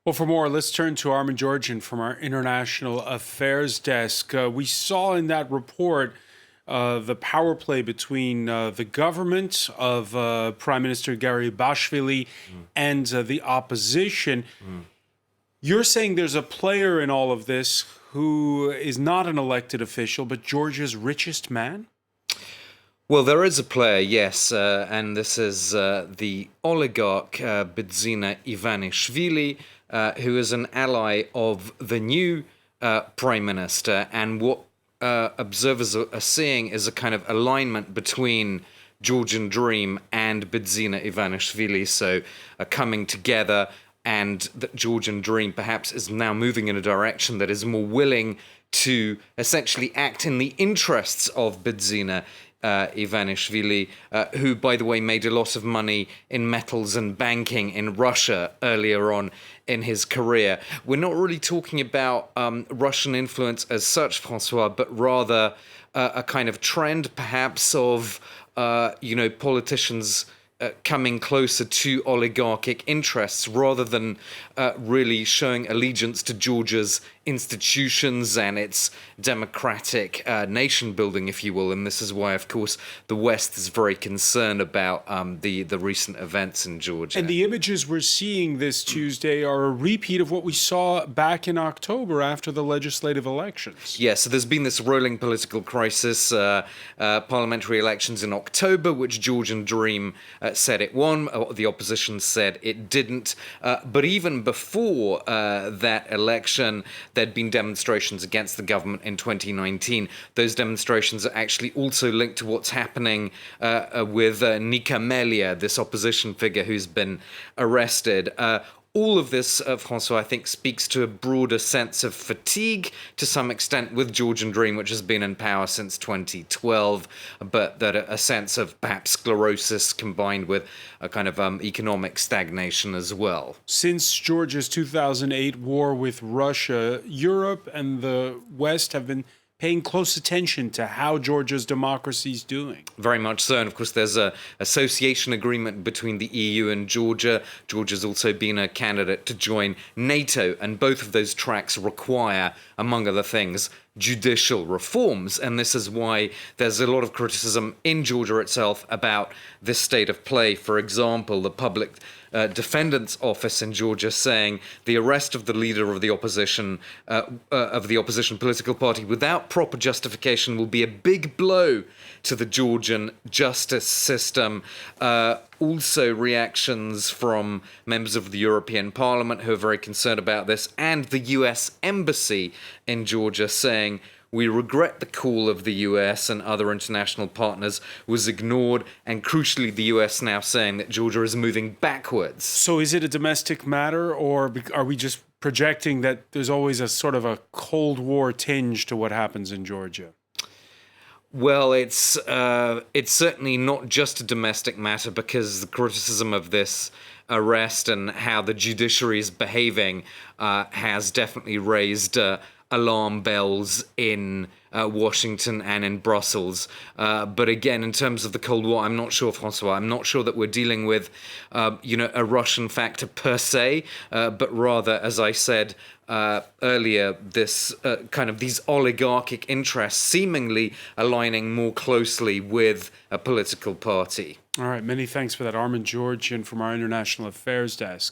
Well, for more, let's turn to Armen Georgian from our International Affairs Desk. We saw in that report the power play between the government of Prime Minister Garibashvili and the opposition. You're saying there's a player in all of this who is not an elected official, but Georgia's richest man? Well, there is a player, yes, and this is the oligarch Bidzina Ivanishvili, who is an ally of the new prime minister. And what observers are seeing is a kind of alignment between Georgian Dream and Bidzina Ivanishvili, so coming together, and that Georgian Dream perhaps is now moving in a direction that is more willing to essentially act in the interests of Bidzina Ivanishvili, who, by the way, made a lot of money in metals and banking in Russia earlier on in his career. We're not really talking about Russian influence as such, Francois, but rather a kind of trend, perhaps, of politicians coming closer to oligarchic interests rather than really showing allegiance to Georgia's institutions and its democratic nation building, if you will. And this is why, of course, the West is very concerned about the recent events in Georgia. And the images we're seeing this Tuesday are a repeat of what we saw back in October after the legislative elections. Yeah, so there's been this rolling political crisis, parliamentary elections in October, which Georgian Dream said it won. The opposition said it didn't. But even before that election, there'd been demonstrations against the government in 2019. Those demonstrations are actually also linked to what's happening with Nika Melia, this opposition figure who's been arrested. All of this, Francois, I think speaks to a broader sense of fatigue to some extent with Georgian Dream, which has been in power since 2012, but that a sense of perhaps sclerosis combined with a kind of economic stagnation as well. Since Georgia's 2008 war with Russia, Europe and the West have been paying close attention to how Georgia's democracy is doing. Very much so. And of course, there's an association agreement between the EU and Georgia. Georgia's also been a candidate to join NATO. And both of those tracks require, among other things, judicial reforms. And this is why there's a lot of criticism in Georgia itself about this state of play. For example, the Public Defendant's Office in Georgia saying the arrest of the leader of the opposition political party without proper justification will be a big blow to the Georgian justice system. Also reactions from members of the European Parliament who are very concerned about this, and the US Embassy in Georgia saying, "We regret the call of the US and other international partners was ignored," and crucially the US now saying that Georgia is moving backwards. So is it a domestic matter, or are we just projecting that there's always a sort of a Cold War tinge to what happens in Georgia? Well, it's certainly not just a domestic matter, because the criticism of this arrest and how the judiciary is behaving has definitely raised alarm bells in Washington and in Brussels. But again, in terms of the Cold War, I'm not sure, Francois. I'm not sure that we're dealing with, a Russian factor per se, but rather, as I said earlier, this kind of these oligarchic interests seemingly aligning more closely with a political party. All right, many thanks for that, Armen Georgian from our International Affairs Desk.